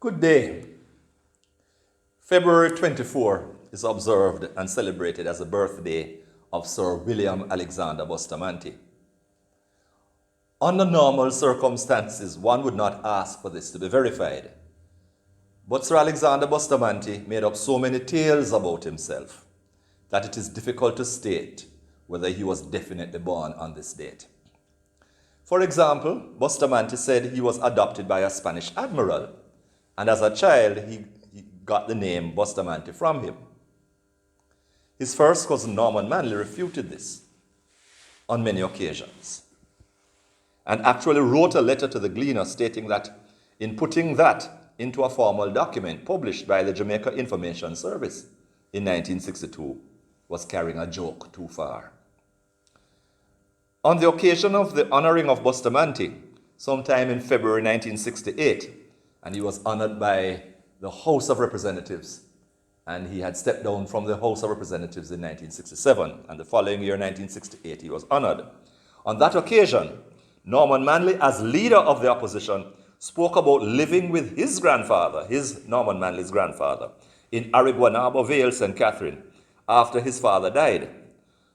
Good day. February 24 is observed and celebrated as the birthday of Sir William Alexander Bustamante. Under normal circumstances, one would not ask for this to be verified. But Sir Alexander Bustamante made up so many tales about himself that it is difficult to state whether he was definitely born on this date. For example, Bustamante said he was adopted by a Spanish admiral, and as a child he got the name Bustamante from him. His first cousin Norman Manley refuted this on many occasions, and actually wrote a letter to the Gleaner stating that in putting that into a formal document published by the Jamaica Information Service in 1962 was carrying a joke too far. On the occasion of the honoring of Bustamante, sometime in February 1968, and he was honored by the House of Representatives, and he had stepped down from the House of Representatives in 1967, and the following year, 1968, he was honored. On that occasion, Norman Manley, as leader of the opposition, spoke about living with his grandfather, Norman Manley's grandfather, in Ariguanabo Vale, St. Catherine, after his father died.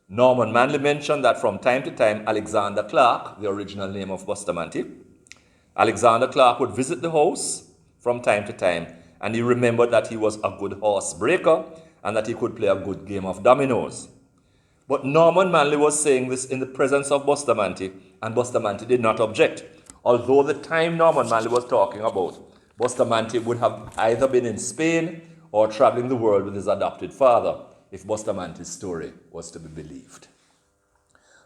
Norman Manley mentioned that from time to time, Alexander Clark, the original name of Bustamante, Alexander Clark would visit the house from time to time, and he remembered that he was a good horse breaker and that he could play a good game of dominoes. But Norman Manley was saying this in the presence of Bustamante, and Bustamante did not object. Although the time Norman Manley was talking about, Bustamante would have either been in Spain or traveling the world with his adopted father, if Bustamante's story was to be believed.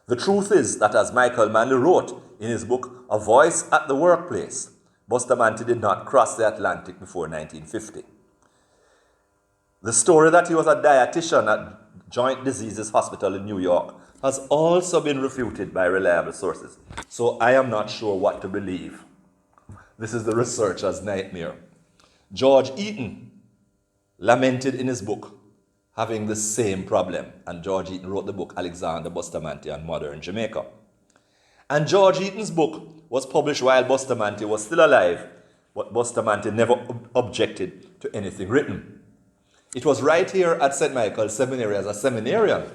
The truth is that, as Michael Manley wrote in his book, A Voice at the Workplace, Bustamante did not cross the Atlantic before 1950. The story that he was a dietitian at Joint Diseases Hospital in New York has also been refuted by reliable sources, so I am not sure what to believe. This is the researcher's nightmare. George Eaton lamented in his book having the same problem, and George Eaton wrote the book Alexander Bustamante and Modern Jamaica. And George Eaton's book was published while Bustamante was still alive, but Bustamante never objected to anything written. It was right here at St. Michael's Seminary as a seminarian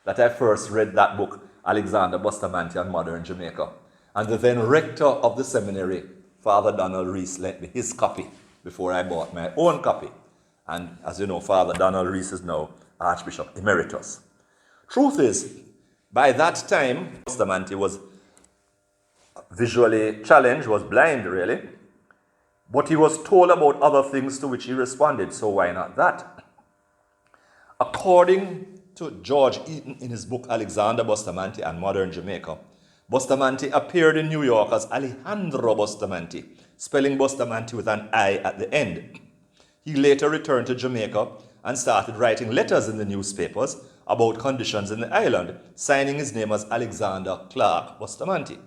that I first read that book, Alexander Bustamante and Modern Jamaica. And the then rector of the seminary, Father Donald Rees, lent me his copy before I bought my own copy. And as you know, Father Donald Rees is now Archbishop Emeritus. Truth is, by that time, Bustamante was visually challenged, was blind really, but he was told about other things to which he responded, so why not that? According to George Eaton in his book Alexander Bustamante and Modern Jamaica, Bustamante appeared in New York as Alejandro Bustamante, spelling Bustamante with an I at the end. He later returned to Jamaica and started writing letters in the newspapers about conditions in the island, signing his name as Alexander Clark Bustamante.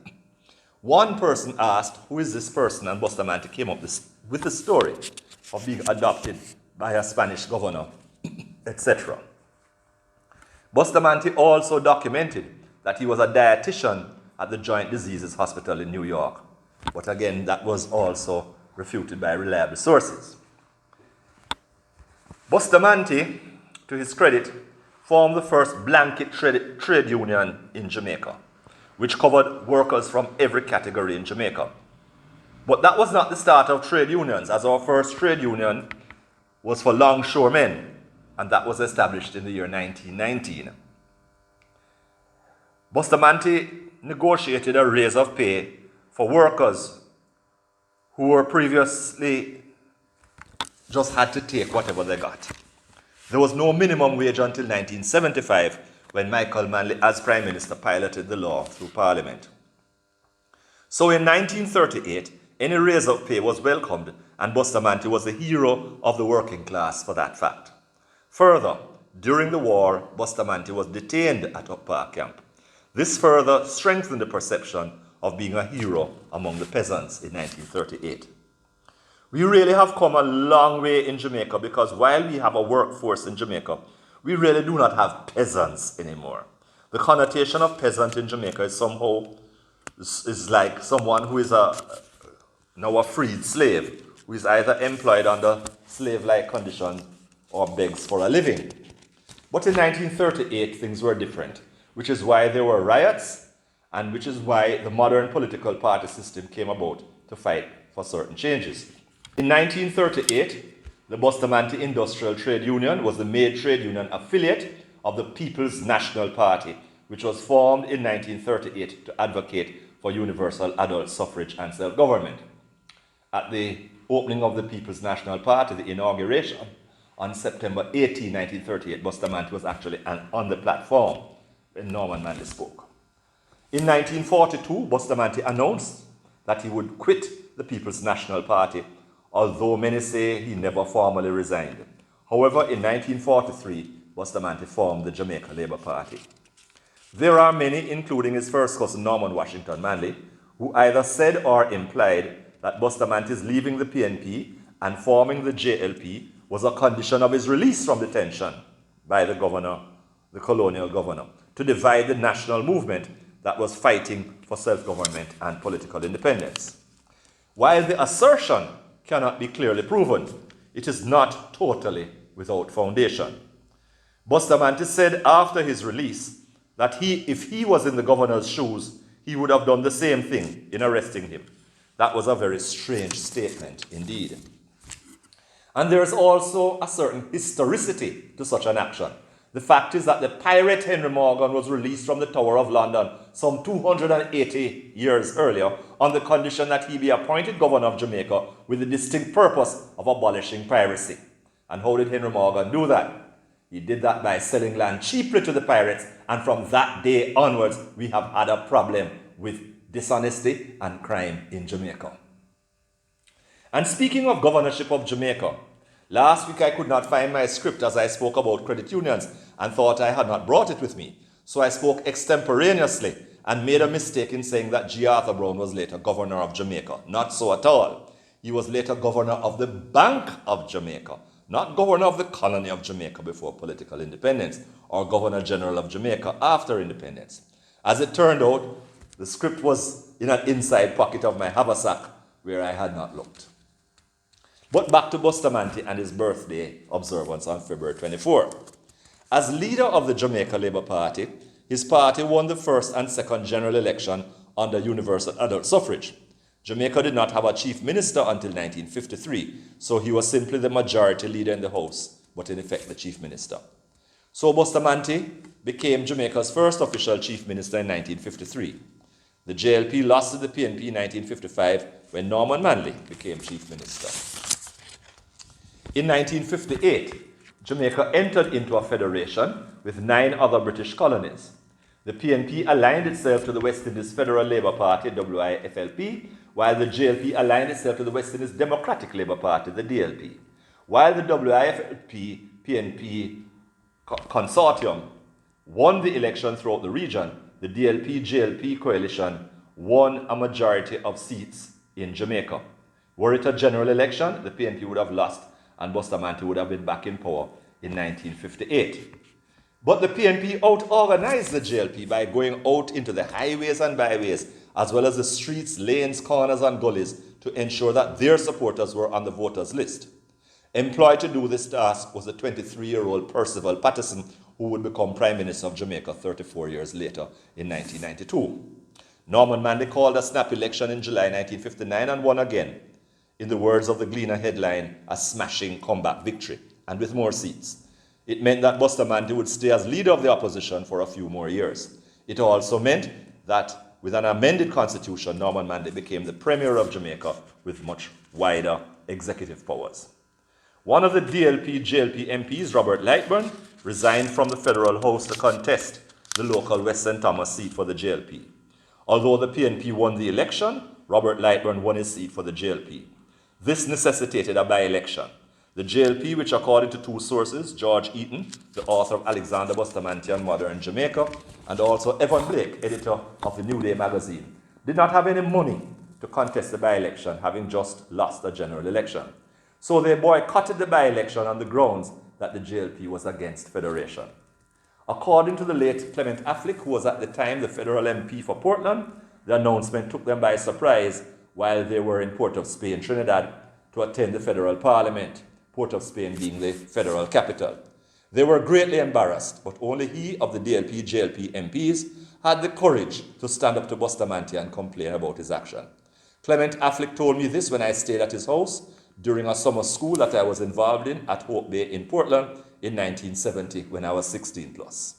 One person asked, who is this person? And Bustamante came up with the story of being adopted by a Spanish governor, etc. Bustamante also documented that he was a dietitian at the Joint Diseases Hospital in New York. But again, that was also refuted by reliable sources. Bustamante, to his credit, formed the first blanket trade union in Jamaica, which covered workers from every category in Jamaica. But that was not the start of trade unions, as our first trade union was for longshoremen, and that was established in the year 1919. Bustamante negotiated a raise of pay for workers who were previously just had to take whatever they got. There was no minimum wage until 1975, when Michael Manley, as Prime Minister, piloted the law through Parliament. So in 1938, any raise of pay was welcomed, and Bustamante was the hero of the working class for that fact. Further, during the war, Bustamante was detained at Oak Park Camp. This further strengthened the perception of being a hero among the peasants in 1938. We really have come a long way in Jamaica, because while we have a workforce in Jamaica, we really do not have peasants anymore. The connotation of peasant in Jamaica is somehow is like someone who is now a freed slave who is either employed under slave-like conditions or begs for a living. But in 1938, things were different, which is why there were riots and which is why the modern political party system came about to fight for certain changes. In 1938, the Bustamante Industrial Trade Union was the main trade union affiliate of the People's National Party, which was formed in 1938 to advocate for universal adult suffrage and self-government. At the opening of the People's National Party, the inauguration, on September 18, 1938, Bustamante was actually on the platform when Norman Manley spoke. In 1942, Bustamante announced that he would quit the People's National Party, although many say he never formally resigned. However, in 1943, Bustamante formed the Jamaica Labour Party. There are many, including his first cousin Norman Washington Manley, who either said or implied that Bustamante's leaving the PNP and forming the JLP was a condition of his release from detention by the governor, the colonial governor, to divide the national movement that was fighting for self-government and political independence. While the assertion cannot be clearly proven, it is not totally without foundation. Bustamante said after his release that if he was in the governor's shoes, he would have done the same thing in arresting him. That was a very strange statement indeed. And there is also a certain historicity to such an action. The fact is that the pirate Henry Morgan was released from the Tower of London some 280 years earlier on the condition that he be appointed governor of Jamaica with the distinct purpose of abolishing piracy. And how did Henry Morgan do that? He did that by selling land cheaply to the pirates, and from that day onwards, we have had a problem with dishonesty and crime in Jamaica. And speaking of governorship of Jamaica, last week I could not find my script as I spoke about credit unions and thought I had not brought it with me. So I spoke extemporaneously and made a mistake in saying that G. Arthur Brown was later governor of Jamaica. Not so at all. He was later governor of the Bank of Jamaica, not governor of the colony of Jamaica before political independence, or governor general of Jamaica after independence. As it turned out, the script was in an inside pocket of my haversack where I had not looked. But back to Bustamante and his birthday observance on February 24. As leader of the Jamaica Labour Party, his party won the first and second general election under universal adult suffrage. Jamaica did not have a chief minister until 1953, so he was simply the majority leader in the House, but in effect the chief minister. So Bustamante became Jamaica's first official chief minister in 1953. The JLP lost to the PNP in 1955 when Norman Manley became chief minister. In 1958, Jamaica entered into a federation with 9 other British colonies. The PNP aligned itself to the West Indies Federal Labour Party, WIFLP, while the JLP aligned itself to the West Indies Democratic Labour Party, the DLP. While the WIFLP-PNP consortium won the election throughout the region, the DLP-JLP coalition won a majority of seats in Jamaica. Were it a general election, the PNP would have lost and Bustamante would have been back in power in 1958. But the PNP out-organized the JLP by going out into the highways and byways, as well as the streets, lanes, corners, and gullies to ensure that their supporters were on the voters' list. Employed to do this task was the 23-year-old Percival Patterson, who would become Prime Minister of Jamaica 34 years later in 1992. Norman Manley called a snap election in July 1959 and won again. In the words of the Gleaner headline, a smashing comeback victory, and with more seats. It meant that Bustamante would stay as leader of the opposition for a few more years. It also meant that with an amended constitution, Norman Manley became the Premier of Jamaica with much wider executive powers. One of the DLP-JLP MPs, Robert Lightburn, resigned from the federal House to contest the local West St. Thomas seat for the JLP. Although the PNP won the election, Robert Lightburn won his seat for the JLP. This necessitated a by-election. The JLP, which according to 2 sources, George Eaton, the author of Alexander Bustamante and Modern Jamaica, and also Evan Blake, editor of the New Day magazine, did not have any money to contest the by-election, having just lost a general election. So they boycotted the by-election on the grounds that the JLP was against federation. According to the late Clement Affleck, who was at the time the federal MP for Portland, the announcement took them by surprise while they were in Port of Spain, Trinidad, to attend the federal parliament, Port of Spain being the federal capital. They were greatly embarrassed, but only he of the DLP, JLP MPs had the courage to stand up to Bustamante and complain about his action. Clement Affleck told me this when I stayed at his house during a summer school that I was involved in at Hope Bay in Portland in 1970 when I was 16 plus.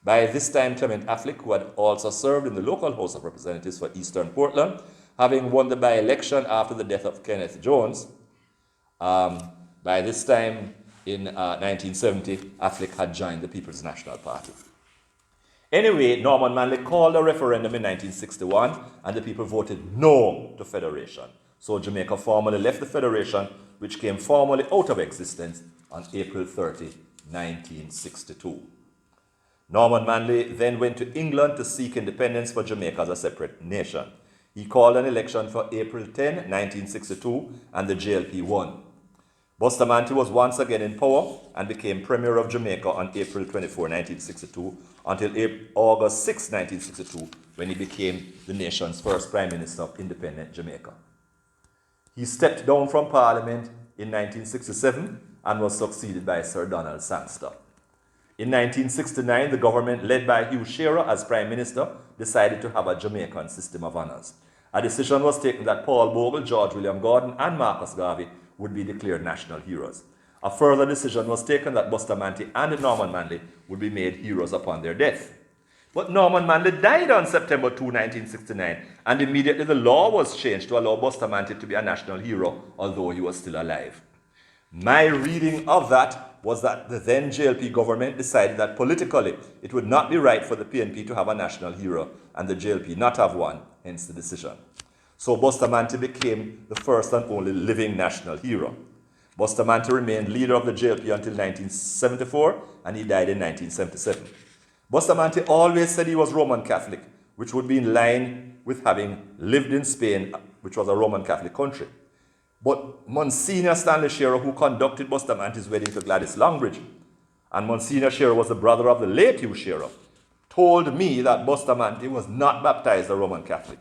By this time, Clement Affleck, who had also served in the local House of Representatives for Eastern Portland, having won the by-election after the death of Kenneth Jones, by this time in 1970, Affleck had joined the People's National Party. Anyway, Norman Manley called a referendum in 1961 and the people voted no to federation. So Jamaica formally left the federation, which came formally out of existence on April 30, 1962. Norman Manley then went to England to seek independence for Jamaica as a separate nation. He called an election for April 10, 1962, and the JLP won. Bustamante was once again in power and became Premier of Jamaica on April 24, 1962, until August 6, 1962, when he became the nation's first Prime Minister of independent Jamaica. He stepped down from Parliament in 1967 and was succeeded by Sir Donald Sangster. In 1969, the government, led by Hugh Shearer as Prime Minister, decided to have a Jamaican system of honours. A decision was taken that Paul Bogle, George William Gordon, and Marcus Garvey would be declared national heroes. A further decision was taken that Bustamante and Norman Manley would be made heroes upon their death. But Norman Manley died on September 2, 1969, and immediately the law was changed to allow Bustamante to be a national hero, although he was still alive. My reading of that was that the then JLP government decided that politically it would not be right for the PNP to have a national hero and the JLP not have one, hence the decision. So Bustamante became the first and only living national hero. Bustamante remained leader of the JLP until 1974, and he died in 1977. Bustamante always said he was Roman Catholic, which would be in line with having lived in Spain, which was a Roman Catholic country. But Monsignor Stanley Shearer, who conducted Bustamante's wedding to Gladys Longbridge, and Monsignor Shearer was the brother of the late Hugh Shearer, told me that Bustamante was not baptized a Roman Catholic.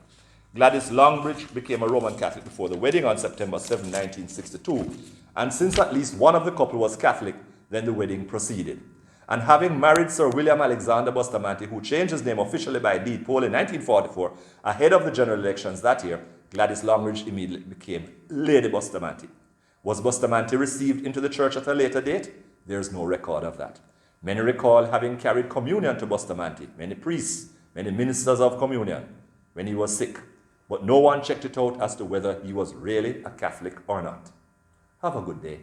Gladys Longbridge became a Roman Catholic before the wedding on September 7, 1962, and since at least one of the couple was Catholic, then the wedding proceeded. And having married Sir William Alexander Bustamante, who changed his name officially by deed poll in 1944, ahead of the general elections that year, Gladys Longbridge immediately became Lady Bustamante. Was Bustamante received into the church at a later date? There is no record of that. Many recall having carried communion to Bustamante, many priests, many ministers of communion, when he was sick. But no one checked it out as to whether he was really a Catholic or not. Have a good day.